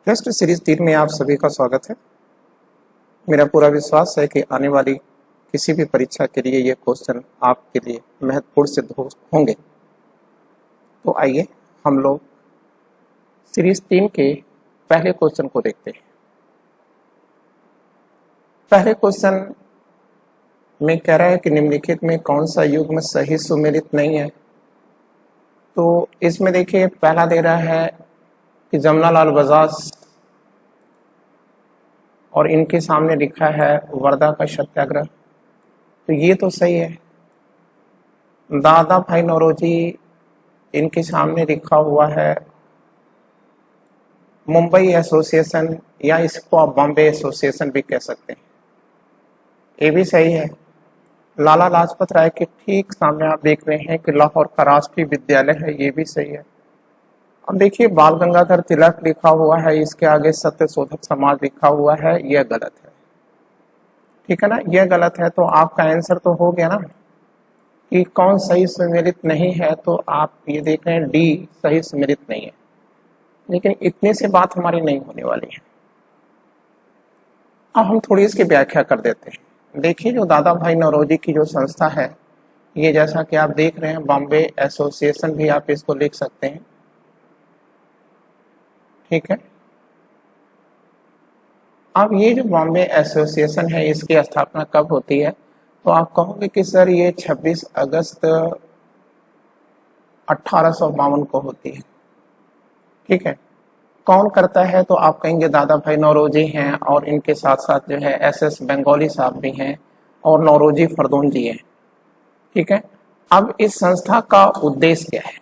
Test series 3 में आप सभी का स्वागत है। मेरा पूरा विश्वास है कि आने वाली किसी भी परीक्षा के लिए ये क्वेश्चन आपके लिए महत्वपूर्ण सिद्ध होंगे। तो आइए हम लोग सीरीज 3 के पहले क्वेश्चन को देखते हैं। पहले क्वेश्चन में कह रहा है कि निम्नलिखित में कौन सा युग्म सही सुमेलित नहीं है। तो इसमें देखिए पहला दे रहा है कि जमनालाल बजाज और इनके सामने लिखा है वर्धा का सत्याग्रह, तो ये तो सही है। दादा भाई नौरोजी, इनके सामने लिखा हुआ है मुंबई एसोसिएशन, या इसको आप बॉम्बे एसोसिएशन भी कह सकते हैं, ये भी सही है। लाला लाजपत राय के ठीक सामने आप देख रहे हैं कि लाहौर का राष्ट्रीय विद्यालय है, ये भी सही है। अब देखिए बाल गंगाधर तिलक लिखा हुआ है, इसके आगे सत्य शोधक समाज लिखा हुआ है, यह गलत है। ठीक है ना, यह गलत है। तो आपका आंसर तो हो गया ना कि कौन सही सुमेलित नहीं है। तो आप ये देख रहे हैं डी सही सुमेलित नहीं है। लेकिन इतने से बात हमारी नहीं होने वाली है। अब हम थोड़ी इसकी व्याख्या कर देते हैं। देखिए जो दादा भाई नौरोजी की जो संस्था है, ये जैसा कि आप देख रहे हैं बॉम्बे एसोसिएशन भी आप इसको लिख सकते हैं। ठीक है, अब ये जो बॉम्बे एसोसिएशन है इसकी स्थापना कब होती है? तो आप कहोगे कि सर ये 26 अगस्त 1852 को होती है। ठीक है, कौन करता है? तो आप कहेंगे दादा भाई नौरोजी हैं, और इनके साथ साथ जो है एस बंगाली साहब भी हैं और नौरोजी फरदौन जी हैं। ठीक है, अब इस संस्था का उद्देश्य क्या है?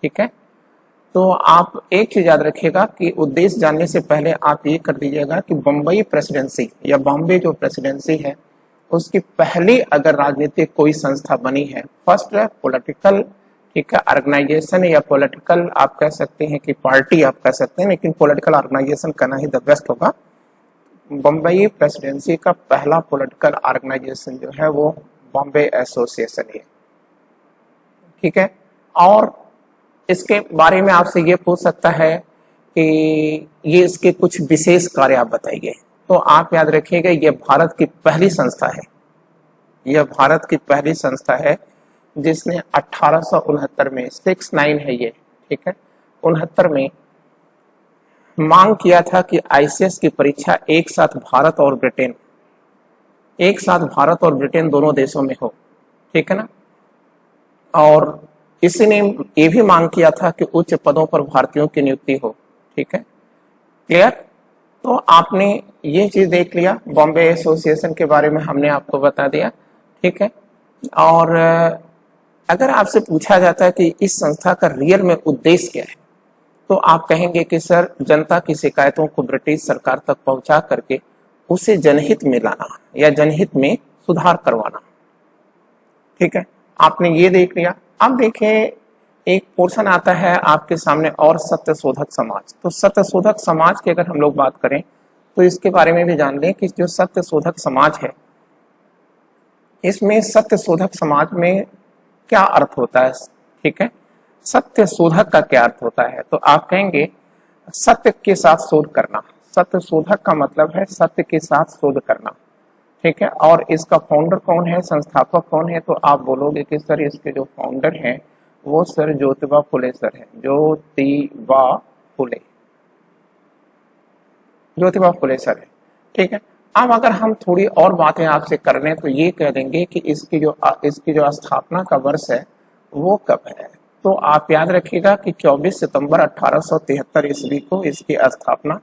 ठीक है, तो आप एक चीज याद रखिएगा कि उद्देश्य जानने से पहले आप ये कर दीजिएगा कि बम्बई प्रेसिडेंसी या बॉम्बे जो प्रेसिडेंसी है उसकी पहली अगर राजनीतिक कोई संस्था बनी है, फर्स्ट पॉलिटिकल, ठीक है, ऑर्गेनाइजेशन या पॉलिटिकल आप कह सकते हैं कि पार्टी आप कह सकते हैं, लेकिन पॉलिटिकल ऑर्गेनाइजेशन करना ही द बेस्ट होगा। बम्बई प्रेसिडेंसी का पहला पॉलिटिकल ऑर्गेनाइजेशन जो है वो बॉम्बे एसोसिएशन है। ठीक है, और इसके बारे में आपसे ये पूछ सकता है कि ये इसके कुछ विशेष कार्य आप बताइए। तो आप याद रखिएगा ये भारत की पहली संस्था है, यह भारत की पहली संस्था है जिसने 1869 में 69 है ये, ठीक है, 69 में मांग किया था कि आईसीएस की परीक्षा एक साथ भारत और ब्रिटेन दोनों देशों में हो। ठीक है ना, और इसी ने ये भी मांग किया था कि उच्च पदों पर भारतीयों की नियुक्ति हो। ठीक है, क्लियर? तो आपने ये चीज देख लिया, बॉम्बे एसोसिएशन के बारे में हमने आपको बता दिया। ठीक है, और अगर आपसे पूछा जाता है कि इस संस्था का रियल में उद्देश्य क्या है, तो आप कहेंगे कि सर जनता की शिकायतों को ब्रिटिश सरकार तक पहुंचा करके उसे जनहित में लाना या जनहित में सुधार करवाना। ठीक है, आपने ये देख लिया। अब देखिए एक पोर्शन आता है आपके सामने और सत्य शोधक समाज। तो सत्य शोधक समाज की अगर हम लोग बात करें तो इसके बारे में भी जान लें कि जो सत्य शोधक समाज है, इसमें सत्य शोधक समाज में क्या अर्थ होता है। ठीक है, सत्य शोधक का क्या अर्थ होता है? तो आप कहेंगे सत्य के साथ शोध करना। सत्य शोधक का मतलब है सत्य के साथ शोध करना। ठीक है, और इसका फाउंडर कौन है, संस्थापक कौन है? तो आप बोलोगे कि सर इसके जो फाउंडर हैं वो सर ज्योतिबा फुले सर है, ज्योतिबा फुले सर है। ठीक है, अब अगर हम थोड़ी और बातें आपसे कर लें तो ये कह देंगे कि इसकी जो स्थापना का वर्ष है वो कब है। तो आप याद रखिएगा कि 24 सितंबर 1873 ईस्वी को इसकी स्थापना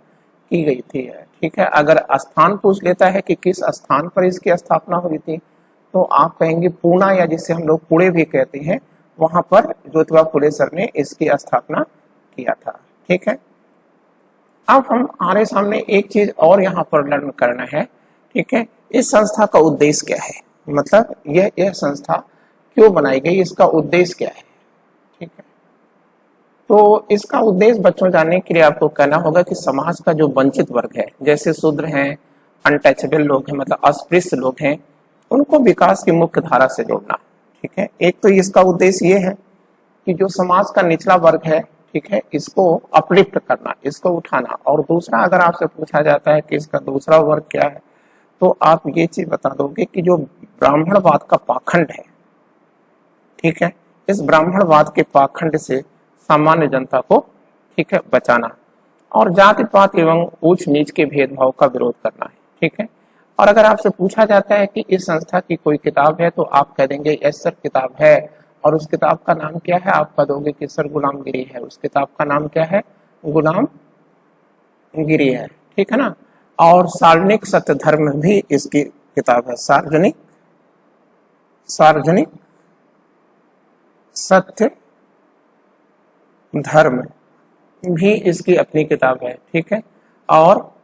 की गई थी। ठीक है, अगर स्थान पूछ लेता है कि किस स्थान पर इसकी स्थापना हुई थी, तो आप कहेंगे पूना, या जिसे हम लोग पुणे भी कहते हैं, वहां पर ज्योतिबा फुले सर ने इसकी स्थापना किया था। ठीक है, अब हम हमारे सामने एक चीज और यहाँ पर लर्न करना है। ठीक है, इस संस्था का उद्देश्य क्या है, मतलब यह संस्था क्यों बनाई गई, इसका उद्देश्य क्या है। ठीक है, तो इसका उद्देश्य बच्चों जानने के लिए आपको कहना होगा कि समाज का जो वंचित वर्ग है, जैसे शूद्र हैं, अनटचेबल लोग हैं, मतलब अस्पृश्य लोग हैं, उनको विकास की मुख्य धारा से जोड़ना। ठीक है, एक तो इसका उद्देश्य ये है कि जो समाज का निचला वर्ग है ठीक है, इसको अपलिफ्ट करना, इसको उठाना। और दूसरा अगर आपसे पूछा जाता है कि इसका दूसरा वर्ग क्या है, तो आप ये चीज बता दोगे कि जो ब्राह्मणवाद का पाखंड है, ठीक है, इस ब्राह्मणवाद के पाखंड से सामान्य जनता को, ठीक है, बचाना और जाति पात एवं ऊंच नीच के भेदभाव का विरोध करना है, ठीक है। और अगर आपसे पूछा जाता है कि इस संस्था की कोई किताब है, तो आप कह देंगे यस सर किताब है, और उस किताब का नाम क्या है, आप कह दोगे कि सर गुलामगिरी है। उस किताब का नाम क्या है, गुलामगिरी है, ठीक है ना। और सार्वजनिक सत्य धर्म भी इसकी किताब है, सार्वजनिक सत्य धर्म भी इसकी अपनी किताब है, ठीक है। और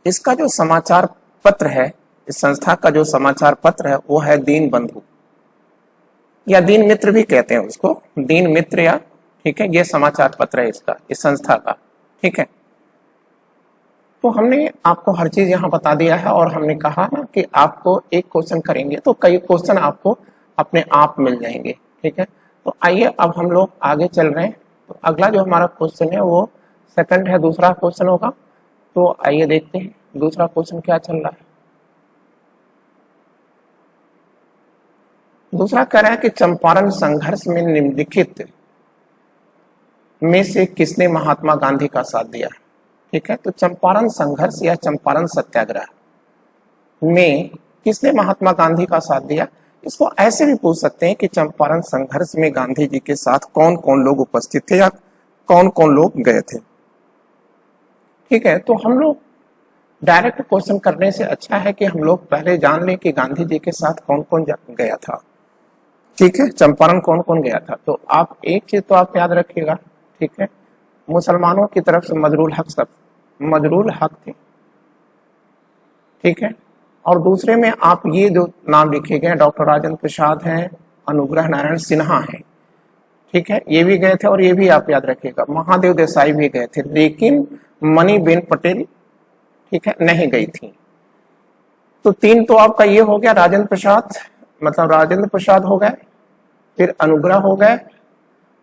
इसका जो समाचार पत्र है, इस संस्था का जो समाचार पत्र है वो है दीन बंधु या दीन मित्र भी कहते हैं उसको, दीन मित्र या, ठीक है, ये समाचार पत्र है इसका, इस संस्था का, ठीक है। तो हमने आपको हर चीज यहाँ बता दिया है और हमने कहा ना कि आपको एक क्वेश्चन करेंगे तो कई क्वेश्चन आपको अपने आप मिल जाएंगे, ठीक है। तो आइए अब हम लोग आगे चल रहे हैं। तो अगला जो हमारा क्वेश्चन है वो सेकंड है, दूसरा क्वेश्चन होगा। तो आइए देखते हैं दूसरा क्वेश्चन क्या चल रहा है। दूसरा कह रहा है कि चंपारण संघर्ष में निम्नलिखित में से किसने महात्मा गांधी का साथ दिया, ठीक है। तो चंपारण संघर्ष या चंपारण सत्याग्रह में किसने महात्मा गांधी का साथ दिया, इसको ऐसे भी पूछ सकते हैं कि चंपारण संघर्ष में गांधी जी के साथ कौन कौन लोग उपस्थित थे या कौन कौन लोग गए थे, ठीक है। तो हम लोग डायरेक्ट क्वेश्चन करने से अच्छा है कि हम लोग पहले जान लें कि गांधी जी के साथ कौन कौन गया था, ठीक है, चंपारण कौन कौन गया था। तो आप एक चीज तो आप याद रखिएगा, ठीक है, मुसलमानों की तरफ से मजरूल हक थे, ठीक है। और दूसरे में आप ये जो नाम लिखे गए डॉक्टर राजेंद्र प्रसाद हैं, अनुग्रह नारायण सिन्हा हैं, ठीक है, ये भी गए थे। और ये भी आप याद रखिएगा महादेव देसाई भी गए थे, लेकिन मणिबेन पटेल, ठीक है, नहीं गई थी। तो तीन तो आपका ये हो गया, राजेंद्र प्रसाद हो गए, फिर अनुग्रह हो गए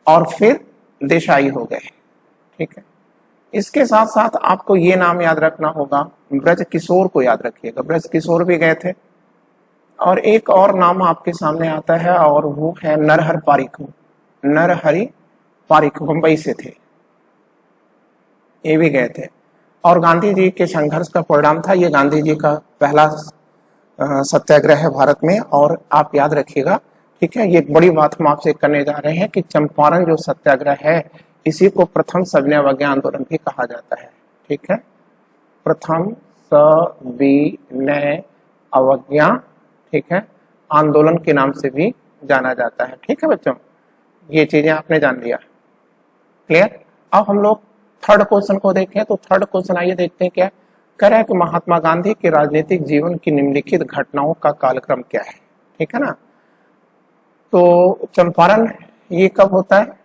और फिर देसाई हो गए, ठीक है। इसके साथ साथ आपको ये नाम याद रखना होगा, ब्रज किशोर को याद रखिएगा, ब्रज किशोर भी गए थे। और एक और नाम आपके सामने आता है और वो है नरहरि पारिक मुंबई से थे, ये भी गए थे। और गांधी जी के संघर्ष का परिणाम था, ये गांधी जी का पहला सत्याग्रह है भारत में। और आप याद रखिएगा, ठीक है, ये एक बड़ी बात हम आपसे करने जा रहे हैं कि चंपारण जो सत्याग्रह है इसी को प्रथम सविनय अवज्ञा आंदोलन भी कहा जाता है, ठीक है, प्रथम सविनय अवज्ञा, ठीक है, आंदोलन के नाम से भी जाना जाता है, ठीक है बच्चों, ये चीजें आपने जान लिया, क्लियर। अब हम लोग थर्ड क्वेश्चन को देखें। तो थर्ड क्वेश्चन आइए देखते हैं क्या कह रहा है कि महात्मा गांधी के राजनीतिक जीवन की निम्नलिखित घटनाओं का कालक्रम क्या है, ठीक है ना। तो चंपारण ये कब होता है,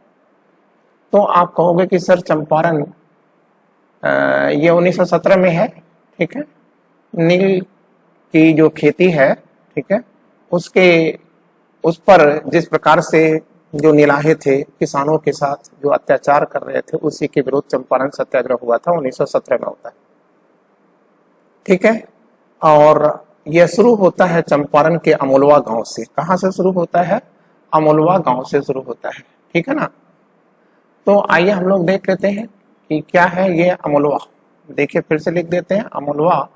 तो आप कहोगे कि सर चंपारण ये 1917 में है, ठीक है। नील की जो खेती है, ठीक है, उस पर जिस प्रकार से जो नीलाहे थे किसानों के साथ जो अत्याचार कर रहे थे, उसी के विरुद्ध चंपारण सत्याग्रह हुआ था, 1917 में होता है, ठीक है। और यह शुरू होता है चंपारण के अमोलवा गांव से। कहां से शुरू होता है, अमोलवा गांव से शुरू होता है, ठीक है ना। तो आइए हम लोग देख लेते हैं कि क्या है ये अमोलवा। देखिए फिर से लिख देते हैं, अमोलवा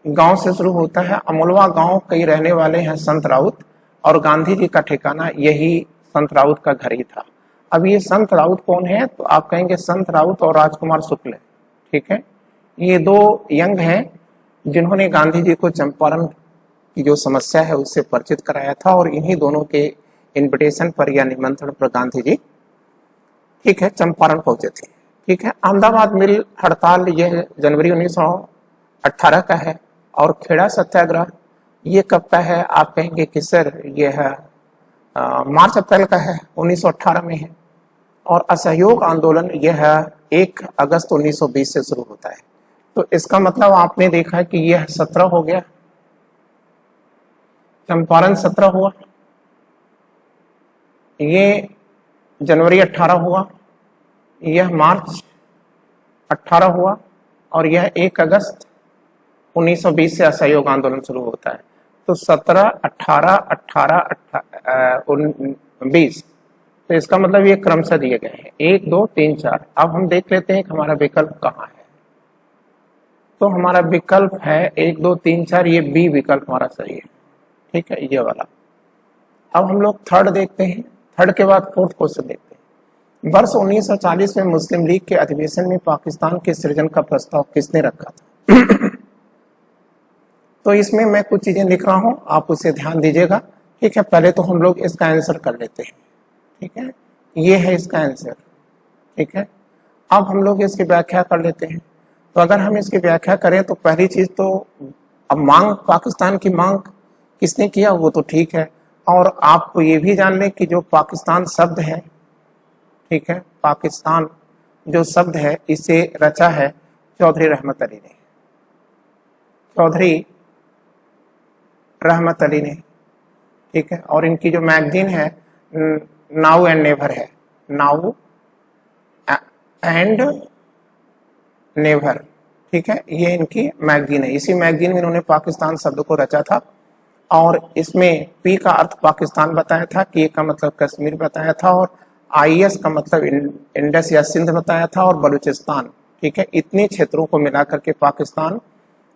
गांव से शुरू होता है। अमोलवा गांव कई रहने वाले हैं संत राउत, और गांधी जी का ठिकाना यही संत राउत का घर ही था। अब ये संत राउत कौन है, तो आप कहेंगे संत राउत और राजकुमार शुक्ल, ठीक है, ये दो यंग हैं जिन्होंने गांधी जी को चंपारण की जो समस्या है उससे परिचित कराया था। और इन्हीं दोनों के इन्विटेशन पर या निमंत्रण पर गांधी जी, ठीक है, चंपारण पहुंचे थे, ठीक है। अहमदाबाद मिल हड़ताल यह जनवरी 1918 का है। और खेड़ा सत्याग्रह ये कब का है, आप कहेंगे कि सर ये है मार्च अप्रैल का है, 1918 में है। और असहयोग आंदोलन यह है 1 अगस्त 1920 से शुरू होता है। तो इसका मतलब आपने देखा कि यह 17 हो गया, चंपारण 17 हुआ, ये जनवरी 18 हुआ, यह मार्च 18 हुआ और यह 1 अगस्त 1920 से असहयोग आंदोलन शुरू होता है। तो 17, 18, 18, 19, तो इसका मतलब ये क्रमशः दिए गए हैं 1, 2, 3, 4। अब हम देख लेते हैं कि हमारा विकल्प कहाँ है। तो हमारा विकल्प है 1, 2, 3, 4, ये बी विकल्प हमारा सही है, ठीक है, ये वाला। अब हम लोग थर्ड देखते हैं, थर्ड के बाद फोर्थ क्वेश्चन देखते हैं। वर्ष 1940 में मुस्लिम लीग के अधिवेशन में पाकिस्तान के सृजन का प्रस्ताव किसने रखा था? तो इसमें मैं कुछ चीजें लिख रहा हूं, आप उसे ध्यान दीजिएगा, ठीक है। पहले तो हम लोग इसका आंसर कर लेते हैं, ठीक है, ये है इसका आंसर, ठीक है। अब हम लोग इसकी व्याख्या कर लेते हैं। तो अगर हम इसकी व्याख्या करें तो पहली चीज तो अब मांग, पाकिस्तान की मांग किसने किया वो तो ठीक है, और आप ये भी जान लें कि जो पाकिस्तान शब्द है, ठीक है, पाकिस्तान जो शब्द है इसे रचा है चौधरी रहमत अली ने, चौधरी रहमत अली ने, ठीक है। और इनकी जो मैगजीन है नाउ एंड नेवर है, नाउ एंड नेवर, ठीक है, ये इनकी मैगजीन है। इसी मैगजीन में इन्होंने पाकिस्तान शब्द को रचा था और इसमें पी का अर्थ पाकिस्तान बताया था, के का मतलब कश्मीर बताया था और IS का मतलब इंडस या सिंध बताया था और बलूचिस्तान, ठीक है। इतने क्षेत्रों को मिलाकर के पाकिस्तान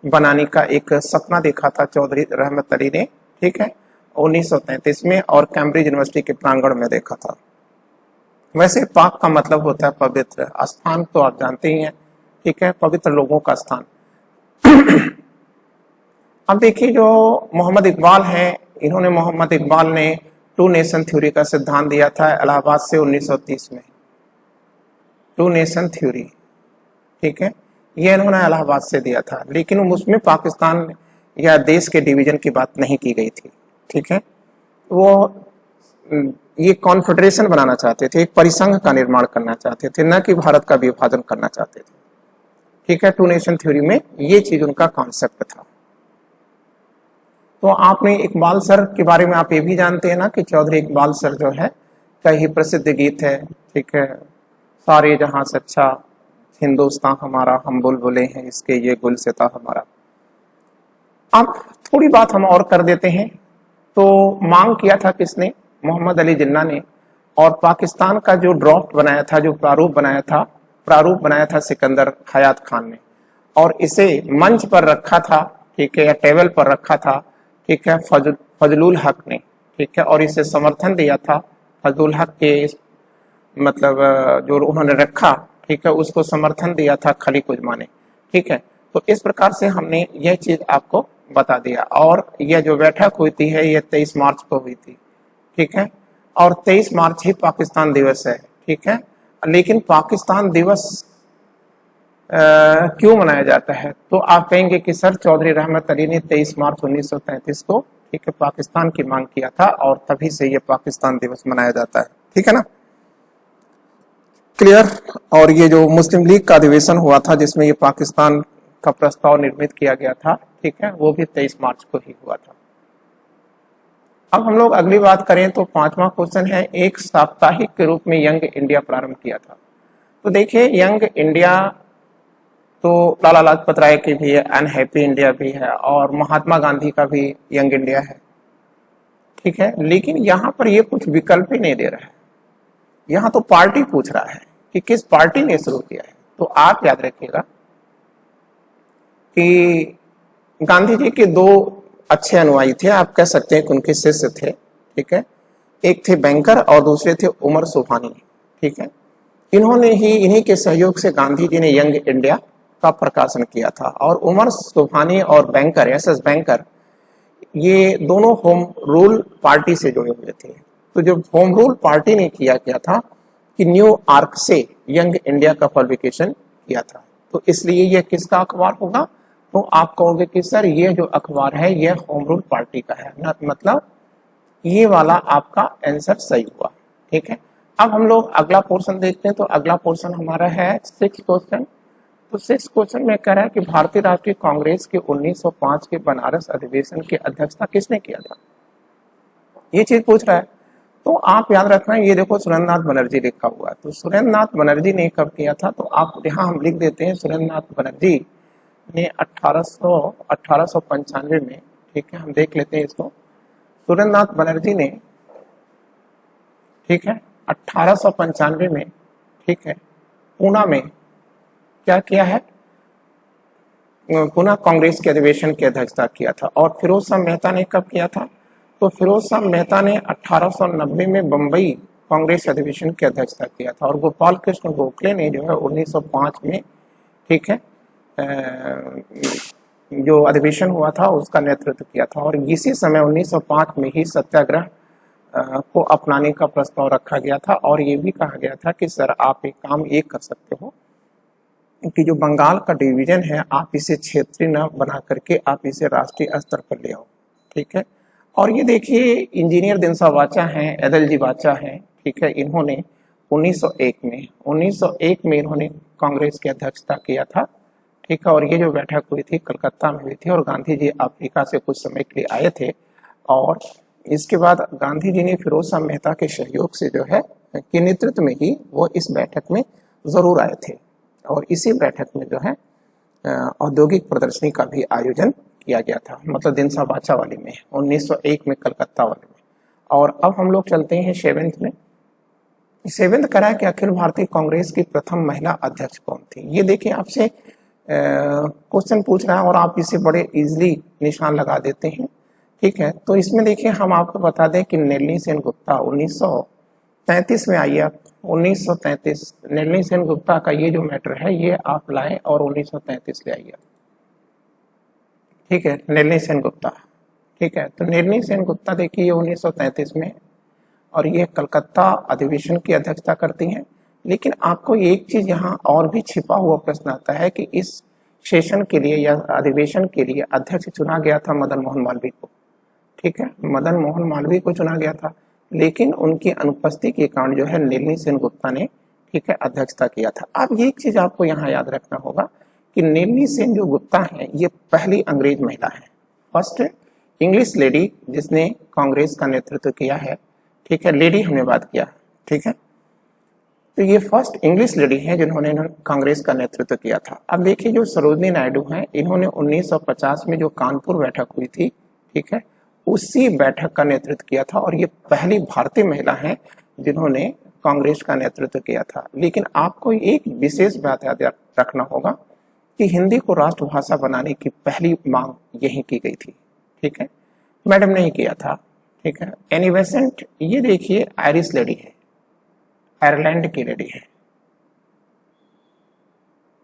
बनाने का एक सपना देखा था चौधरी रहमत अली ने, ठीक है, 1933 में, और कैम्ब्रिज यूनिवर्सिटी के प्रांगण में देखा था। वैसे पाक का मतलब होता है पवित्र, स्थान तो आप जानते ही हैं, ठीक है, पवित्र लोगों का स्थान। अब देखिए जो मोहम्मद इकबाल हैं, इन्होंने, मोहम्मद इकबाल ने 2 नेशन थ्योरी का सिद्धांत दिया था इलाहाबाद से 1930 में, 2 नेशन थ्योरी, ठीक है, ये इन्होंने इलाहाबाद से दिया था, लेकिन उसमें पाकिस्तान या देश के डिवीजन की बात नहीं की गई थी, ठीक है। वो ये कॉन्फेडरेशन बनाना चाहते थे, एक परिसंघ का निर्माण करना चाहते थे, न कि भारत का विभाजन करना चाहते थे, ठीक है। 2 नेशन थ्योरी में ये चीज उनका कॉन्सेप्ट था। तो आपने इकबाल सर के बारे में आप ये भी जानते हैं ना कि चौधरी इकबाल सर जो है का ही प्रसिद्ध गीत है, ठीक है, सारे जहां से अच्छा हिंदुस्तान हमारा, हम बुलबुलें हैं इसके ये गुलसिता हमारा। अब थोड़ी बात हम और कर देते हैं। तो मांग किया था किसने? मोहम्मद अली जिन्ना ने, और पाकिस्तान का जो ड्राफ्ट बनाया था, जो प्रारूप बनाया था सिकंदर हयात खान ने, और इसे मंच पर रखा था, ठीक है, या टेबल पर रखा था, ठीक है, फजलुल हक ने, ठीक है, और इसे समर्थन दिया था फजलुल हक के, मतलब जो उन्होंने रखा, ठीक है, उसको समर्थन दिया था खलीक उजमा ने, ठीक है। तो इस प्रकार से हमने यह चीज आपको बता दिया। और यह जो बैठक हुई थी है ये 23 मार्च को हुई थी, ठीक है, और 23 मार्च ही पाकिस्तान दिवस है, ठीक है। लेकिन पाकिस्तान दिवस क्यों मनाया जाता है? तो आप कहेंगे कि सर चौधरी रहमत अली ने 23 मार्च 1933 को, ठीक है, पाकिस्तान की मांग किया था और तभी से ये पाकिस्तान दिवस मनाया जाता है, ठीक है ना, क्लियर। और ये जो मुस्लिम लीग का अधिवेशन हुआ था जिसमें ये पाकिस्तान का प्रस्ताव निर्मित किया गया था, ठीक है, वो भी 23 मार्च को ही हुआ था। अब हम लोग अगली बात करें तो 5वां क्वेश्चन है, एक साप्ताहिक के रूप में यंग इंडिया प्रारंभ किया था। तो देखिए यंग इंडिया तो लाला लाजपत राय की भी है, अनहैप्पी इंडिया भी है, और महात्मा गांधी का भी यंग इंडिया है, ठीक है। लेकिन यहाँ पर ये कुछ विकल्प ही नहीं दे रहा है, यहाँ तो पार्टी पूछ रहा है कि किस पार्टी ने शुरू किया है। तो आप याद रखिएगा कि गांधी जी के 2 अच्छे अनुयायी थे, आप कह सकते हैं कि उनके शिष्य थे, ठीक है। एक थे बैंकर और दूसरे थे उमर सुभानी, ठीक है। इन्हीं के सहयोग से गांधी जी ने यंग इंडिया का प्रकाशन किया था। और उमर सुभानी और बैंकर, SS बैंकर, ये दोनों होम रूल पार्टी से जुड़े हुए थे। तो जब होम रूल पार्टी ने किया गया था कि न्यू आर्क से यंग इंडिया का पब्लिकेशन किया था, तो इसलिए यह किसका अखबार होगा? तो आप कहोगे कि सर ये जो अखबार है यह होम रूल पार्टी का है ना, मतलब ये वाला आपका आंसर सही हुआ, ठीक है। अब हम लोग अगला पोर्शन देखते हैं। तो अगला पोर्शन हमारा है 6 क्वेश्चन। तो 6 क्वेश्चन में कह रहा है कि भारतीय राष्ट्रीय कांग्रेस के 1905 के बनारस अधिवेशन की अध्यक्षता किसने किया था? ये चीज पूछ रहा है। तो आप याद रखना, ये देखो सुरेंद्र नाथ बनर्जी लिखा हुआ है, तो सुरेंद्र नाथ बनर्जी ने कब किया था, तो आप यहाँ हम लिख देते हैं सुरेंद्र नाथ बनर्जी ने 1895 में, ठीक है, हम देख लेते हैं इसको। सुरेंद्र नाथ बनर्जी ने, ठीक है, 1895 में, ठीक है, पूना में क्या किया है, पुनः कांग्रेस के अधिवेशन की अध्यक्षता किया था। और फिरोज शाह मेहता ने कब किया था, तो फिरोज शाह मेहता ने 1890 में बंबई कांग्रेस अधिवेशन की अध्यक्षता किया था। और गोपाल कृष्ण गोखले ने जो है 1905 में, ठीक है, जो अधिवेशन हुआ था उसका नेतृत्व किया था। और इसी समय 1905 में ही सत्याग्रह को अपनाने का प्रस्ताव रखा गया था। और ये भी कहा गया था कि सर आप एक काम ये कर सकते हो कि जो बंगाल का डिवीजन है आप इसे क्षेत्रीय न बना करके आप इसे राष्ट्रीय स्तर पर ले आओ, ठीक है। और ये देखिए इंजीनियर दिनसा वाचा हैं, एदलजी वाचा हैं, ठीक है, इन्होंने 1901 में इन्होंने कांग्रेस की अध्यक्षता किया था, ठीक है। और ये जो बैठक हुई थी कलकत्ता में हुई थी और गांधी जी अफ्रीका से कुछ समय के लिए आए थे। और इसके बाद गांधी जी ने फिरोज शाह मेहता के सहयोग से जो है के नेतृत्व में ही वो इस बैठक में जरूर आए थे। और इसी बैठक में जो है औद्योगिक प्रदर्शनी का भी आयोजन किया गया था, मतलब दिनसा वाचा वाले में 1901 में कलकत्ता वाले में। और अब हम लोग चलते हैं सेवेंथ में। सेवेंथ करा कि अखिल भारतीय कांग्रेस की प्रथम महिला अध्यक्ष कौन थी। ये देखिए आपसे क्वेश्चन पूछ रहा है और आप इसे बड़े इजीली निशान लगा देते हैं, ठीक है। तो इसमें देखिए हम आपको बता दें कि नलिनी सेन गुप्ता 1933 में आई है। 1933 नलिनी सेन गुप्ता का ये जो मैटर है ये आप लाएं और 1933 ले आइए, ठीक है, नलिनी सेन गुप्ता, ठीक है। तो नलिनी सेन गुप्ता देखिए 1933 में, और ये कलकत्ता अधिवेशन की अध्यक्षता करती हैं। लेकिन आपको एक चीज यहाँ और भी छिपा हुआ प्रश्न आता है कि इस सेशन के लिए या अधिवेशन के लिए अध्यक्ष चुना गया था मदन मोहन मालवीय को, ठीक है, मदन मोहन मालवीय को चुना गया था। लेकिन उनकी अनुपस्थिति के कारण जो है नलिनी सेन गुप्ता ने, ठीक है, अध्यक्षता किया था। अब एक चीज आपको यहाँ याद रखना होगा कि नलिनी सेन जो गुप्ता है ये पहली अंग्रेज महिला है, फर्स्ट इंग्लिश लेडी जिसने कांग्रेस का नेतृत्व किया है, ठीक है, लेडी हमने बात किया, ठीक है। तो ये फर्स्ट इंग्लिश लेडी है जिन्होंने कांग्रेस का नेतृत्व किया था। अब देखिए जो सरोजनी नायडू हैं, इन्होंने 1950 में जो कानपुर बैठक हुई थी, ठीक है, उसी बैठक का नेतृत्व किया था। और ये पहली भारतीय महिला हैं जिन्होंने कांग्रेस का नेतृत्व किया था। लेकिन आपको एक विशेष बात याद रखना होगा कि हिंदी को राष्ट्रभाषा बनाने की पहली मांग यही की गई थी, ठीक है, मैडम ने ही किया था, ठीक है। एनी बेसेंट ये देखिए आयरिश लेडी है, आयरलैंड की लेडी है,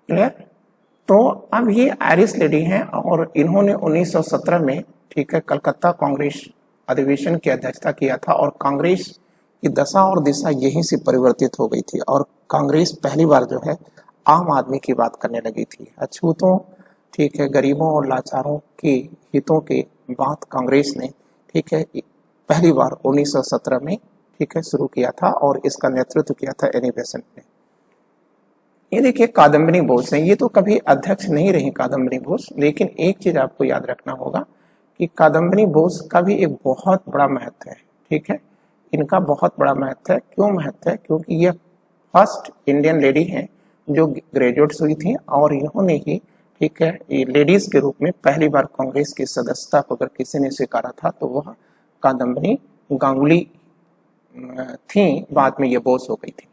क्लियर। तो अब ये आयरिश लेडी हैं और इन्होंने 1917 में, ठीक है, कलकत्ता कांग्रेस अधिवेशन की अध्यक्षता किया था। और कांग्रेस की दशा और दिशा यहीं से परिवर्तित हो गई थी और कांग्रेस पहली बार जो है आम आदमी की बात करने लगी थी, अछूतों, ठीक है, गरीबों और लाचारों के हितों की बात कांग्रेस ने, ठीक है, पहली बार 1917 में, ठीक है, शुरू किया था। और इसका नेतृत्व किया था एनी बेसेंट ने। ये देखिए कादम्बिनी बोस हैं, ये तो कभी अध्यक्ष नहीं रही कादम्बिनी बोस, लेकिन एक चीज आपको याद रखना होगा कि कादम्बिनी बोस का भी एक बहुत बड़ा महत्व है, ठीक है, इनका बहुत बड़ा महत्व है। क्यों महत्व है? क्योंकि ये फर्स्ट इंडियन लेडी हैं जो ग्रेजुएट्स हुई थी और इन्होंने ही, ठीक है, ये लेडीज के रूप में पहली बार कांग्रेस की सदस्यता को अगर किसी ने स्वीकारा था तो वह कादम्बिनी गांगुली थी, बाद में ये बोस हो गई थी।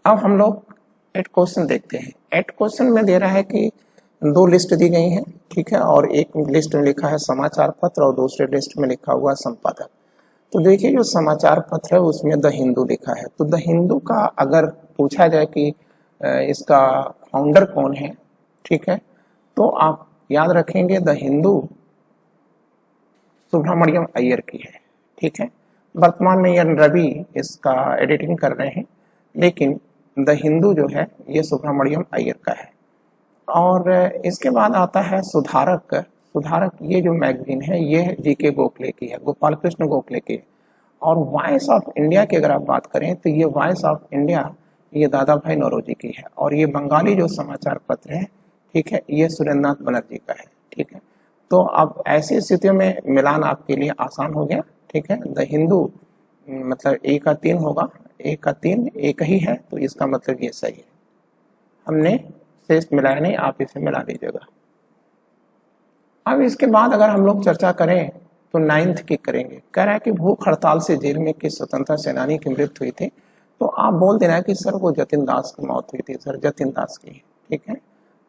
अब हम लोग 8 क्वेश्चन देखते हैं। 8 क्वेश्चन में दे रहा है कि 2 लिस्ट दी गई हैं, ठीक है, और एक लिस्ट में लिखा है समाचार पत्र और दूसरे लिस्ट में लिखा हुआ संपादक। तो देखिए जो समाचार पत्र है उसमें द हिंदू लिखा है। तो द हिंदू का अगर पूछा जाए कि इसका फाउंडर कौन है, ठीक है, तो आप याद रखेंगे द हिंदू सुब्रमण्यम अय्यर की है, ठीक है। वर्तमान में यन रवि इसका एडिटिंग कर रहे हैं, लेकिन द हिंदू जो है ये सुब्रमण्यम अय्यर का है। और इसके बाद आता है सुधारक। सुधारक ये जो मैगजीन है ये जीके गोखले की है, गोपाल कृष्ण गोखले की है। और वॉइस ऑफ इंडिया की अगर आप बात करें तो ये वॉइस ऑफ इंडिया ये दादा भाई नौरोजी की है। और ये बंगाली जो समाचार पत्र है, ठीक है, ये सुरेंद्र नाथ बनर्जी का है, ठीक है। तो अब ऐसी स्थितियों में मिलान आपके लिए आसान हो गया, ठीक है। द हिंदू मतलब ए का 3 होगा, ए का 3 एक ही है, तो इसका मतलब ये सही है। हमने शेष मिलाया नहीं, आप इसे मिला लीजिएगा। अब इसके बाद अगर हम लोग चर्चा करें तो 9th की करेंगे। कह रहा है कि भूख हड़ताल से जेल में किस स्वतंत्रता सेनानी की मृत्यु हुई थी, तो आप बोल देना कि सर वो जतिन दास की मौत हुई थी, सर जतिन दास की, ठीक है।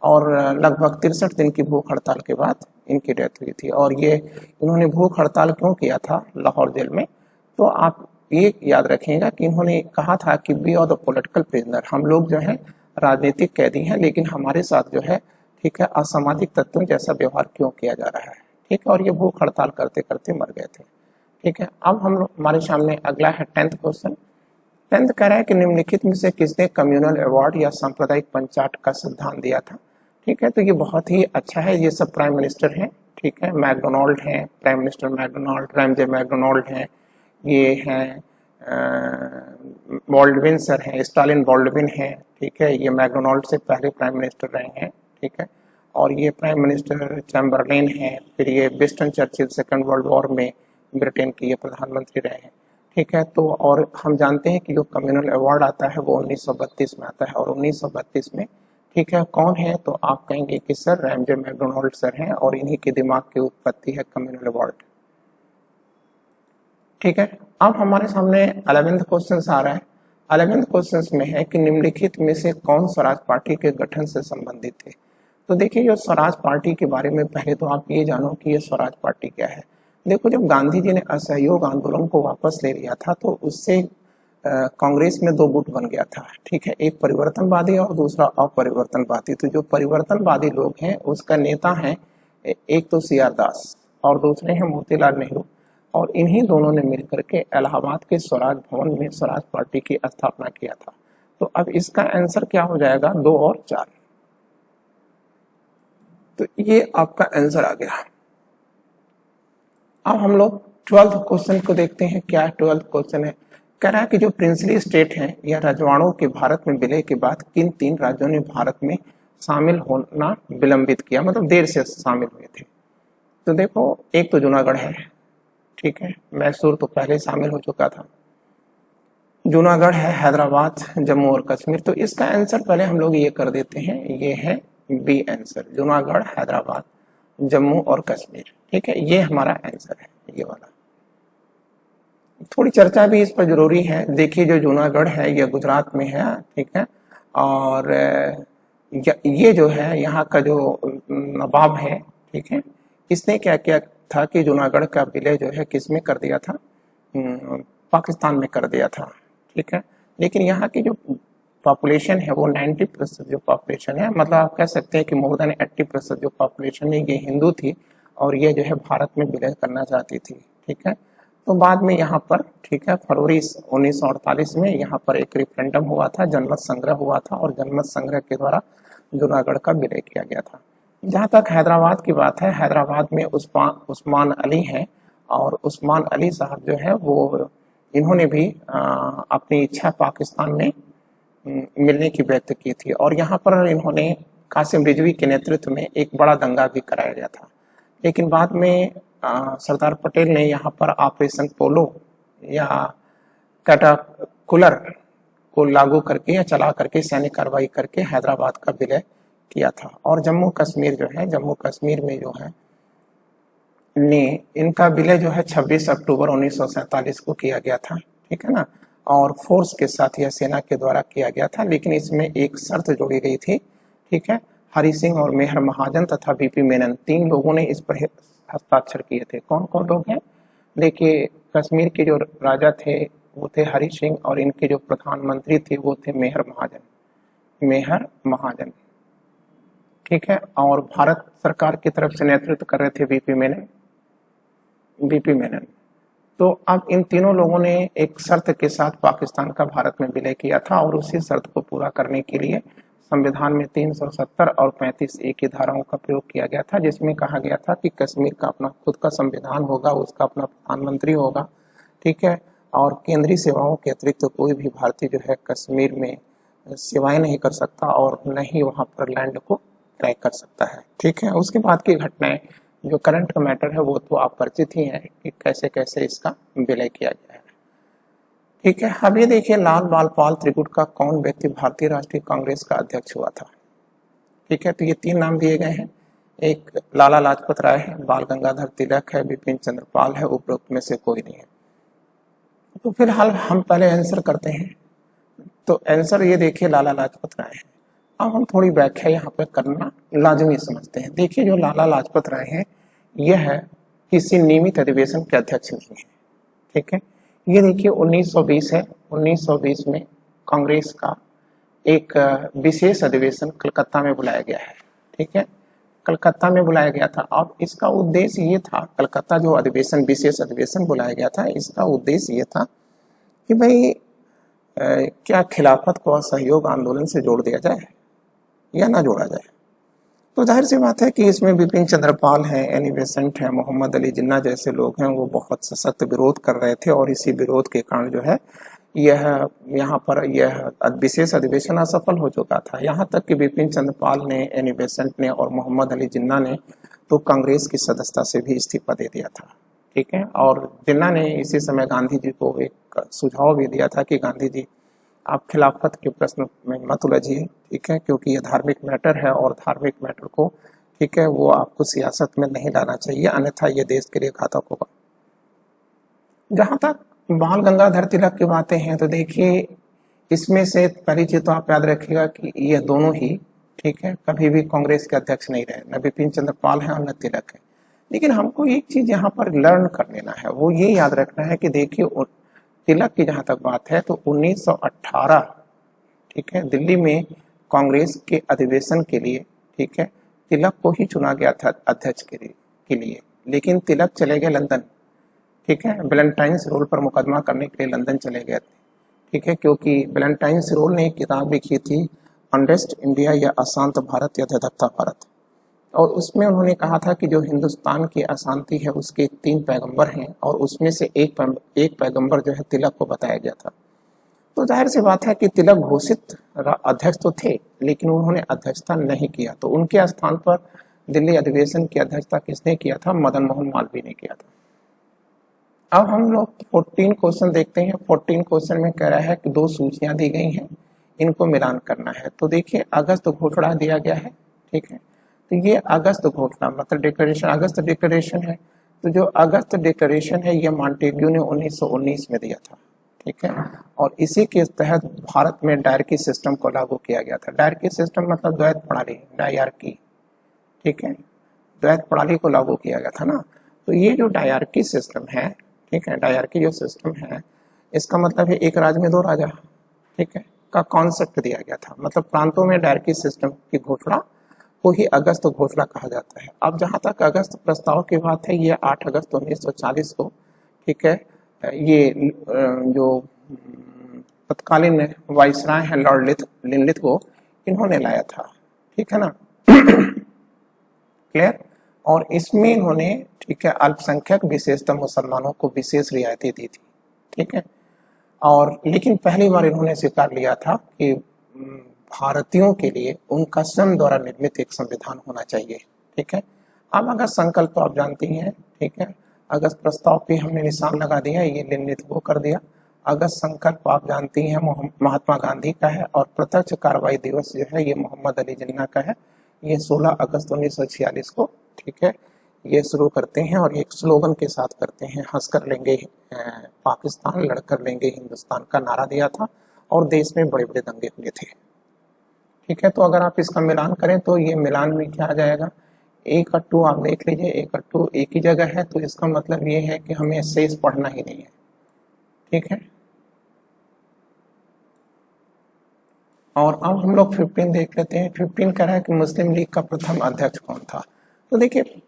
और लगभग 63 दिन की भूख हड़ताल के बाद इनकी डेथ हुई थी। और ये इन्होंने भूख हड़ताल क्यों किया था लाहौर जेल में, तो आप ये याद रखिएगा कि इन्होंने कहा था कि we are the political prisoner, हम लोग जो है राजनीतिक कैदी हैं, लेकिन हमारे साथ जो है, ठीक है, असामाजिक तत्वों जैसा व्यवहार क्यों किया जा रहा है, ठीक है। और ये भूख हड़ताल करते करते मर गए थे, ठीक है। अब हम लोग हमारे सामने अगला है 10th क्वेश्चन। 10th कह रहा है कि निम्नलिखित में से किसने कम्युनल अवार्ड या सांप्रदायिक पंचायत का सिद्धांत दिया था, ठीक है। तो ये बहुत ही अच्छा है, ये सब प्राइम मिनिस्टर हैं, ठीक है। मैकडोनाल्ड हैं, prime minister MacDonald, Ramsay MacDonald हैं, ये हैं बॉल्डविन सर हैं, स्टालिन बॉल्डविन हैं, ठीक है। ये मैकडोनाल्ड से पहले प्राइम मिनिस्टर रहे हैं, ठीक है। और ये प्राइम मिनिस्टर चैम्बरलेन हैं, फिर ये Winston Churchill second world war में ब्रिटेन के ये प्रधानमंत्री रहे हैं, ठीक है। तो और हम जानते हैं कि जो कम्युनल अवार्ड आता है वो 1932 में आता है, और 1932 में, ठीक है, कौन है, तो आप कहेंगे कि सर रैमजे मैकडोनाल्ड सर हैं, और इन्हीं के दिमाग की उत्पत्ति है कम्युनल अवार्ड, ठीक है। अब हमारे सामने 11th क्वेश्चन आ रहा है। 11th क्वेश्चन में है कि निम्नलिखित में से कौन स्वराज पार्टी के गठन से संबंधित थे। तो देखिए, जो स्वराज पार्टी के बारे में पहले तो आप ये जानो कि ये स्वराज पार्टी क्या है। देखो, जब गांधी जी ने असहयोग आंदोलन को वापस ले लिया था, तो उससे कांग्रेस में 2 गुट बन गया था, ठीक है। एक परिवर्तनवादी और दूसरा अपरिवर्तनवादी। तो जो परिवर्तनवादी लोग हैं उसका नेता है एक तो सी आर दास और दूसरे हैं मोतीलाल नेहरू, और इन्हीं दोनों ने मिलकर के इलाहाबाद के स्वराज भवन में स्वराज पार्टी की स्थापना किया था। तो अब इसका आंसर क्या हो जाएगा, 2 और 4। तो ये आपका आंसर आ गया। अब हम लोग 12th क्वेश्चन को देखते हैं। क्या 12th क्वेश्चन है, कह रहा है कि जो प्रिंसली स्टेट हैं या रजवाड़ों के भारत में विलय के बाद किन 3 राज्यों ने भारत में शामिल होना विलंबित किया, मतलब देर से शामिल हुए थे। तो देखो, एक तो जूनागढ़ है, ठीक है, मैसूर तो पहले शामिल हो चुका था, जूनागढ़ है, हैदराबाद, जम्मू और कश्मीर। तो इसका आंसर पहले हम लोग ये कर देते हैं, ये है बी आंसर, जूनागढ़, हैदराबाद, जम्मू और कश्मीर, ठीक है। ये हमारा आंसर है, ये वाला। थोड़ी चर्चा भी इस पर जरूरी है। देखिए, जो जूनागढ़ है ये गुजरात में है, ठीक है। और ये जो है यहाँ का जो नवाब है, ठीक है, इसने क्या किया था कि जूनागढ़ का विलय जो है किस में कर दिया था, पाकिस्तान में कर दिया था, ठीक है। लेकिन यहाँ की जो पॉपुलेशन है वो 90% जो पॉपुलेशन है, मतलब आप कह सकते हैं कि मोर देन 80% जो पॉपुलेशन है ये हिंदू थी, और ये जो है भारत में विलय करना चाहती थी, ठीक है। तो बाद में यहाँ पर, ठीक है, फरवरी 1948 में यहाँ पर एक रेफरेंडम हुआ था, जनमत संग्रह हुआ था, और जनमत संग्रह के द्वारा जूनागढ़ का विलय किया गया था। जहाँ तक हैदराबाद की बात है, हैदराबाद में उस्मान अली हैं, और उस्मान अली साहब जो है वो इन्होंने भी अपनी इच्छा पाकिस्तान में मिलने की व्यक्त की थी, और यहाँ पर इन्होंने कासिम रिजवी के नेतृत्व में एक बड़ा दंगा भी कराया गया था। लेकिन बाद में सरदार पटेल ने यहाँ पर ऑपरेशन पोलो या कैटाकुलर को लागू करके या चला करके सैन्य कार्रवाई करके हैदराबाद का विलय किया था। और जम्मू कश्मीर जो है, जम्मू कश्मीर में जो है ने इनका विलय जो है 26 अक्टूबर 1947 को किया गया था, ठीक है ना। और फोर्स के साथ या सेना के द्वारा किया गया था, लेकिन इसमें एक शर्त जोड़ी गई थी, ठीक है। हरि सिंह और मेहर महाजन तथा बीपी मेनन, 3 लोगों ने इस पर हस्ताक्षर किए थे। कौन कौन लोग हैं, देखिए, कश्मीर के जो राजा थे वो थे हरि सिंह, और इनके जो प्रधानमंत्री थे वो थे मेहर महाजन, ठीक है। और भारत सरकार की तरफ से नेतृत्व कर रहे थे बीपी मेनन। तो अब इन तीनों लोगों ने एक शर्त के साथ पाकिस्तान का भारत में विलय किया था, और उसी शर्त को पूरा करने के लिए संविधान में 370 और 35A की धाराओं का प्रयोग किया गया था, जिसमें कहा गया था कि कश्मीर का अपना खुद का संविधान होगा, उसका अपना प्रधानमंत्री होगा, ठीक है। और केंद्रीय सेवाओं के अतिरिक्त तो कोई भी भारतीय जो है कश्मीर में सेवाएं नहीं कर सकता, और न ही वहां पर लैंड को क्रय कर सकता है, ठीक है। उसके बाद की घटनाएं, जो करंट का मैटर है वो तो आप परिचित ही हैं कि कैसे कैसे इसका विलय किया गया है। ठीक है। अब ये देखिए लाल बालपाल त्रिकुट का कौन व्यक्ति भारतीय राष्ट्रीय कांग्रेस का अध्यक्ष हुआ था। ठीक है, तो ये 3 नाम दिए गए हैं। एक लाला लाजपत राय है, बाल गंगाधर तिलक है, बिपिन चंद्र पाल है, उपरोक्त में से कोई नहीं है। तो फिलहाल हम पहले आंसर करते हैं। तो आंसर ये देखिए लाला लाजपत राय है। अब हम थोड़ी व्याख्या यहाँ पे करना लाजमी समझते हैं। देखिए जो लाला लाजपत राय है यह है किसी नियमित अधिवेशन के अध्यक्ष नहीं है। ठीक है, ये देखिए 1920 है, 1920 में कांग्रेस का एक विशेष अधिवेशन कलकत्ता में बुलाया गया है। ठीक है, कलकत्ता में बुलाया गया था। अब इसका उद्देश्य ये था, कलकत्ता जो अधिवेशन विशेष अधिवेशन बुलाया गया था, इसका उद्देश्य ये था कि भाई क्या खिलाफत को असहयोग आंदोलन से जोड़ दिया जाए या ना जोड़ा जाए। तो जाहिर सी बात है कि इसमें बिपिन चंद्र पाल है, एनी बेसेंट है, मोहम्मद अली जिन्ना जैसे लोग हैं, वो बहुत सशक्त विरोध कर रहे थे और इसी विरोध के कारण जो है यह यहाँ पर यह विशेष अधिवेशन असफल हो चुका था। यहाँ तक कि बिपिन चंद्र पाल ने, एनी बेसेंट ने और मोहम्मद अली जिन्ना ने तो कांग्रेस की सदस्यता से भी इस्तीफा दे दिया था। ठीक है, और जिन्ना ने इसी समय गांधी जी को एक सुझाव भी दिया था कि गांधी जी आप खिलाफत के प्रश्न में मत उलझिए। ठीक है, क्योंकि ये धार्मिक मैटर है और धार्मिक मैटर को, ठीक है, वो आपको सियासत में नहीं लाना चाहिए, अन्यथा ये देश के लिए घातक होगा। जहां तक बाल गंगाधर तिलक की बातें हैं तो देखिए इसमें से पहली चीज तो आप याद रखिएगा कि ये दोनों ही, ठीक है, कभी भी कांग्रेस के अध्यक्ष नहीं रहे, न बिपिन चंद्र पाल है और न तिलक है। लेकिन हमको एक चीज यहाँ पर लर्न कर लेना है, वो ये याद रखना है कि देखिए तिलक की जहां तक बात है तो 1918, ठीक है, दिल्ली में कांग्रेस के अधिवेशन के लिए, ठीक है, तिलक को ही चुना गया था अध्यक्ष के लिए। लेकिन तिलक चले गए लंदन। ठीक है, वैलेंटाइन्स रोल पर मुकदमा करने के लिए लंदन चले गए थे। ठीक है, क्योंकि वैलेंटाइन्स रोल ने एक किताब लिखी थी अनरेस्ट इंडिया या अशांत भारत या धधकता भारत, और उसमें उन्होंने कहा था कि जो हिंदुस्तान की अशांति है उसके 3 पैगंबर हैं और उसमें से एक पैगंबर जो है तिलक को बताया गया था। तो जाहिर सी बात है कि तिलक घोषित अध्यक्ष तो थे लेकिन उन्होंने अध्यक्षता नहीं किया, तो उनके स्थान पर दिल्ली अधिवेशन की अध्यक्षता किसने किया था? मदन मोहन मालवीय ने किया था। अब हम लोग 14 क्वेश्चन देखते हैं। 14 क्वेश्चन में कह रहा है कि 2 सूचियां दी गई हैं, इनको मिलान करना है। तो देखिए अगस्त घोषणा दिया गया है। ठीक है, तो ये अगस्त घोषणा मतलब डिक्लेरेशन, अगस्त डिक्लेरेशन है। तो जो अगस्त डिक्लेरेशन है ये मॉन्टेग्यू ने 1919 में दिया था। ठीक है, और इसी के तहत भारत में डायरकी सिस्टम को लागू किया गया था। डायरकी सिस्टम मतलब द्वैत प्रणाली, डायरकी। ठीक है, द्वैत प्रणाली को लागू किया गया था ना। तो ये जो डायरकी सिस्टम है, ठीक है, डायरकी जो सिस्टम है इसका मतलब है एक राज्य में 2 राजा, ठीक है, का कॉन्सेप्ट दिया गया था। मतलब प्रांतों में डायरकी सिस्टम की घोषणा को ही अगस्त घोषणा कहा जाता है। अब जहां तक अगस्त प्रस्ताव की बात है, ये 8 अगस्त 1940 को, ठीक है, ये जो तत्कालीन वाइसराय हैं लॉर्ड लिनलिथगो, इन्होंने लाया था। ठीक है ना, क्लियर। और इसमें इन्होंने, ठीक है, अल्पसंख्यक विशेषतः मुसलमानों को विशेष रियायतें दी थी। ठीक है, और लेकिन पहली बार इन्होंने स्वीकार लिया था कि भारतीयों के लिए उनका स्वयं द्वारा निर्मित एक संविधान होना चाहिए। ठीक है, अब अगस्त संकल्प तो आप जानती हैं। ठीक है, अगस्त प्रस्ताव पे हमने निशान लगा दिया, ये लिनलिथगो कर दिया। अगस्त संकल्प आप जानती हैं महात्मा गांधी का है, और प्रत्यक्ष कार्रवाई दिवस जो है ये मोहम्मद अली जिन्ना का है। ये 16 अगस्त 1946 को, ठीक है, ये शुरू करते हैं और एक स्लोगन के साथ करते हैं, हंसकर लेंगे पाकिस्तान, लड़कर लेंगे हिंदुस्तान का नारा दिया था और देश में बड़े बड़े दंगे हुए थे। ठीक है, तो अगर आप इसका मिलान करें तो ये मिलान में क्या आ जाएगा, 1 और 2 आप देख लीजिए, 1 और 2 एक ही जगह है, तो इसका मतलब ये है कि हमें शेष पढ़ना ही नहीं है। ठीक है, और अब हम लोग 15 देख लेते हैं। 15 कह रहा है कि मुस्लिम लीग का प्रथम अध्यक्ष कौन था। तो देखिए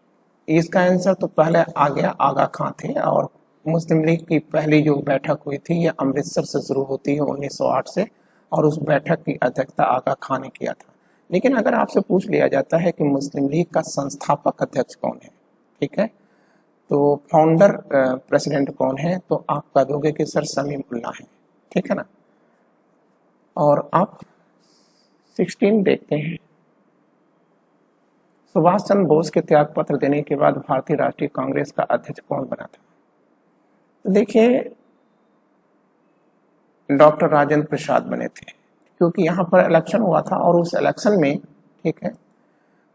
इसका आंसर तो पहले आ गया, आगा खां थे। और मुस्लिम लीग की पहली जो बैठक हुई थी ये अमृतसर से शुरू होती है 1908 से, और उस बैठक की अध्यक्षता आगा खां ने किया था। लेकिन अगर आपसे पूछ लिया जाता है कि मुस्लिम लीग का संस्थापक अध्यक्ष कौन है, ठीक है, तो फाउंडर प्रेसिडेंट कौन है, तो आप कह दोगे कि सर समीउल्लाह है। ठीक है ना, और आप 16 देखते हैं। सुभाष चंद्र बोस के त्याग पत्र देने के बाद भारतीय राष्ट्रीय कांग्रेस का अध्यक्ष कौन बना था। तो देखिए डॉक्टर राजेंद्र प्रसाद बने थे, क्योंकि यहाँ पर इलेक्शन हुआ था और उस इलेक्शन में, ठीक है,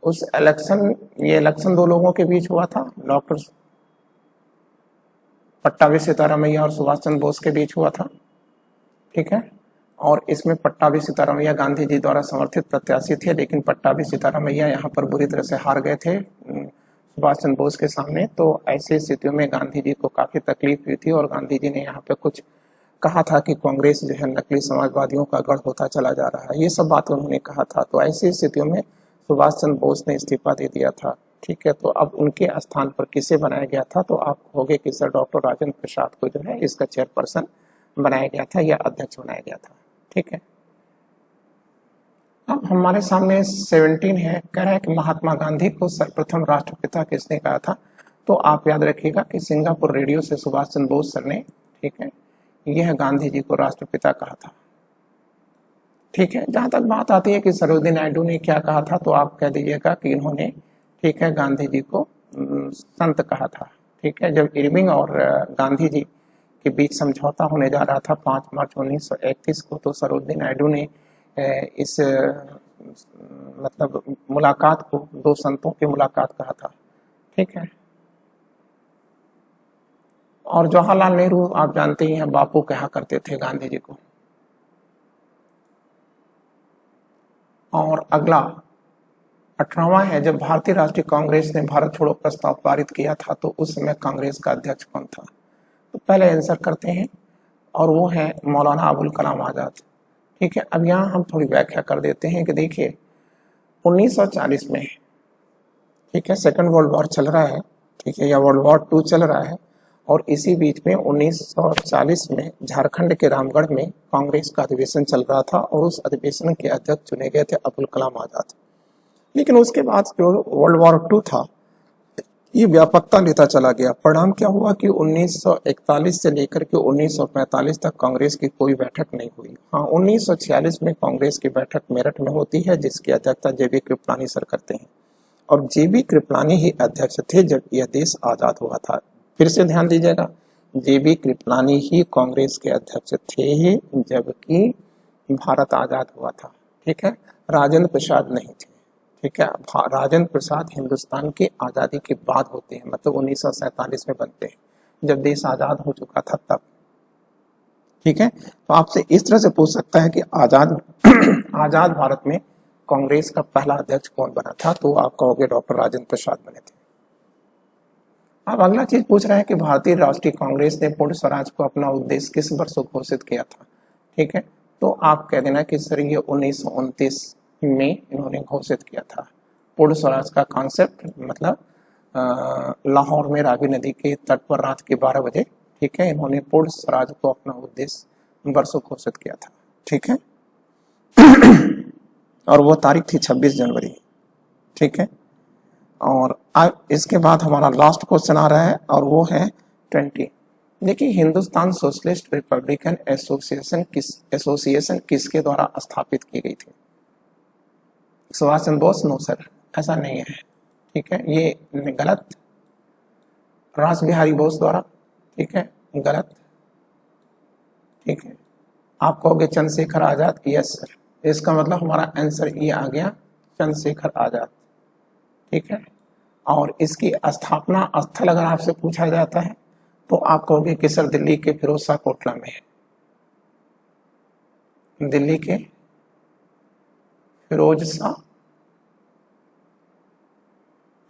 उस इलेक्शन, ये इलेक्शन दो लोगों के बीच हुआ था, डॉक्टर पट्टाभी सीतारामैया और सुभाष चंद्र बोस के बीच हुआ था, ठीक है। और इसमें पट्टाभी सीतारामैया गांधी जी द्वारा समर्थित प्रत्याशी थे, लेकिन पट्टाभी सीतारामैया यहाँ पर बुरी तरह से हार गए थे सुभाष चंद्र बोस के सामने। तो ऐसी स्थितियों में गांधी जी को काफी तकलीफ हुई थी और गांधी जी ने यहाँ पे कुछ कहा था कि कांग्रेस जो है नकली समाजवादियों का गढ़ होता चला जा रहा है, ये सब बातें उन्होंने कहा था। तो ऐसी स्थितियों में सुभाष चंद्र बोस ने इस्तीफा दे दिया था, ठीक है। तो अब उनके स्थान पर किसे बनाया गया था, तो आप कहोगे कि सर डॉक्टर राजेंद्र प्रसाद को जो है इसका चेयरपर्सन बनाया गया था या अध्यक्ष बनाया गया था, ठीक है। अब हमारे सामने 17 है, कह रहा है कि महात्मा गांधी को सर्वप्रथम राष्ट्रपिता किसने कहा था। तो आप याद रखिएगा कि सिंगापुर रेडियो से सुभाष चंद्र बोस सर ने, ठीक है, यह गांधी जी को राष्ट्रपिता कहा था, ठीक है। जहां तक बात आती है कि सरोजिनी नायडू ने क्या कहा था, तो आप कह दीजिएगा कि इन्होंने, ठीक है, गांधी जी को संत कहा था, ठीक है। जब इरविंग और गांधी जी के बीच समझौता होने जा रहा था 5 मार्च 1931 को, तो सरोजिनी नायडू ने इस मतलब मुलाकात को दो संतों की मुलाकात कहा था, ठीक है। और जवाहरलाल नेहरू आप जानते ही हैं, बापू कहा करते थे गांधी जी को। और अगला 18वां है, जब भारतीय राष्ट्रीय कांग्रेस ने भारत छोड़ो प्रस्ताव पारित किया था तो उस समय कांग्रेस का अध्यक्ष कौन था। तो पहले आंसर करते हैं और वो है मौलाना अबुल कलाम आजाद, ठीक है। अब यहाँ हम थोड़ी व्याख्या कर देते हैं कि देखिए 1940 में, ठीक है, सेकंड वर्ल्ड वॉर चल रहा है, ठीक है, या वर्ल्ड वॉर 2 चल रहा है। और इसी बीच में 1940 में झारखंड के रामगढ़ में कांग्रेस का अधिवेशन चल रहा था और उस अधिवेशन के अध्यक्ष चुने गए थे अबुल कलाम आजाद। लेकिन उसके बाद जो वर्ल्ड वॉर 2 था, ये व्यापकता लेता चला गया। परिणाम क्या हुआ कि 1941 से लेकर के 1945 तक कांग्रेस की कोई बैठक नहीं हुई। हाँ, 1946 में कांग्रेस की बैठक मेरठ में होती है, जिसकी अध्यक्षता जेबी कृपलानी सर करते हैं। और जेबी कृपलानी ही अध्यक्ष थे जब यह देश आजाद हुआ था। फिर से ध्यान दीजिएगा, जेबी कृपलानी ही कांग्रेस के अध्यक्ष थे जबकि भारत आजाद हुआ था, ठीक है। राजेंद्र प्रसाद नहीं थे, ठीक है। राजेंद्र प्रसाद हिंदुस्तान की आजादी के बाद होते हैं, मतलब 1947 में बनते हैं, जब देश आजाद हो चुका था तब, ठीक है। तो आपसे इस तरह से पूछ सकता है कि आजाद भारत में कांग्रेस का पहला अध्यक्ष कौन बना था, तो आप कहोगे डॉक्टर राजेंद्र प्रसाद बने थे। अब अगला चीज पूछ रहा है कि भारतीय राष्ट्रीय कांग्रेस ने पूर्ण स्वराज को अपना उद्देश्य किस वर्ष घोषित किया था, ठीक है। तो आप कह देना कि सर ये 1929 में इन्होंने घोषित किया था। पूर्ण स्वराज का कॉन्सेप्ट मतलब लाहौर में रावी नदी के तट पर रात के 12 बजे, ठीक है, इन्होंने पूर्ण स्वराज को अपना उद्देश्य वर्ष घोषित किया था, ठीक है। और वो तारीख थी 26 जनवरी, ठीक है। और अब इसके बाद हमारा लास्ट क्वेश्चन आ रहा है और वो है 20। देखिए, हिंदुस्तान सोशलिस्ट रिपब्लिकन एसोसिएशन किसके द्वारा स्थापित की गई थी। सुभाष चंद्र बोस? नो सर, ऐसा नहीं है, ठीक है, ये गलत। रास बिहारी बोस द्वारा, ठीक है, गलत, ठीक है। आप कहोगे चंद्रशेखर आजाद? यस सर, इसका मतलब हमारा आंसर ये आ गया, चंद्रशेखर आजाद, ठीक है। और इसकी स्थापना स्थल अगर आपसे पूछा जाता है तो आप कहोगे कि सर दिल्ली के फिरोजशाह कोटला में है, दिल्ली के फिरोजशाह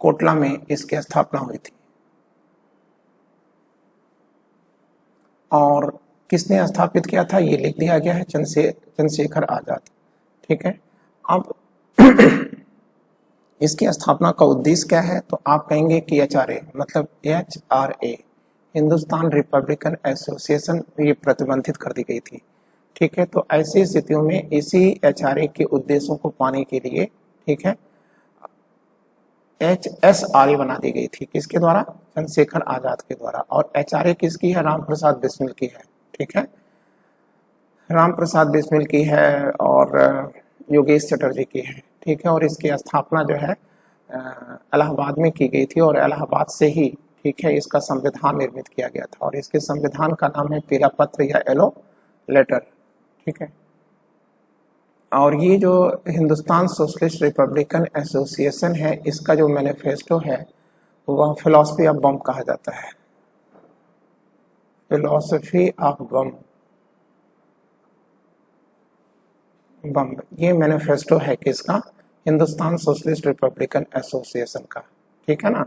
कोटला में इसकी स्थापना हुई थी। और किसने स्थापित किया था ये लिख दिया गया है, चंद्रशेखर आजाद, ठीक है। अब इसकी स्थापना का उद्देश्य क्या है, तो आप कहेंगे कि HRA मतलब HRA हिंदुस्तान रिपब्लिकन एसोसिएशन ये प्रतिबंधित कर दी गई थी, ठीक है। तो ऐसी स्थितियों में इसी HRA के उद्देश्यों को पाने के लिए, ठीक है, HSRA बना दी गई थी। किसके द्वारा? चंद्रशेखर आजाद के द्वारा। और HRA किसकी है? राम प्रसाद बिस्मिल की है, ठीक है, राम प्रसाद बिस्मिल की है और योगेश चटर्जी की है, ठीक है। और इसकी स्थापना जो है इलाहाबाद में की गई थी और इलाहाबाद से ही, ठीक है, इसका संविधान निर्मित किया गया था। और इसके संविधान का नाम है पीला पत्र या येलो लेटर, ठीक है। और ये जो हिंदुस्तान सोशलिस्ट रिपब्लिकन एसोसिएशन है, इसका जो मैनिफेस्टो है वह फिलॉसफी ऑफ बम कहा जाता है, फिलॉसफी ऑफ बम। ये मैनिफेस्टो है किसका? हिंदुस्तान सोशलिस्ट रिपब्लिकन एसोसिएशन का, ठीक है ना।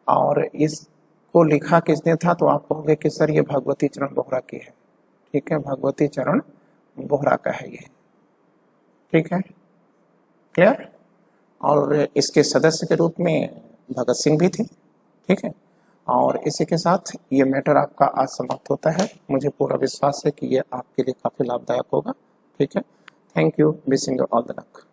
और इसको लिखा किसने था? तो आप कहोगे कि सर ये भगवती चरण बोहरा की है, ठीक है, भगवती चरण बोहरा का है ये, ठीक है, क्लियर। और इसके सदस्य के रूप में भगत सिंह भी थे, ठीक है। और इसी के साथ ये मैटर आपका आज समाप्त होता है। मुझे पूरा विश्वास है कि ये आपके लिए काफी लाभदायक होगा, ठीक है। Thank you, wishing you all the luck.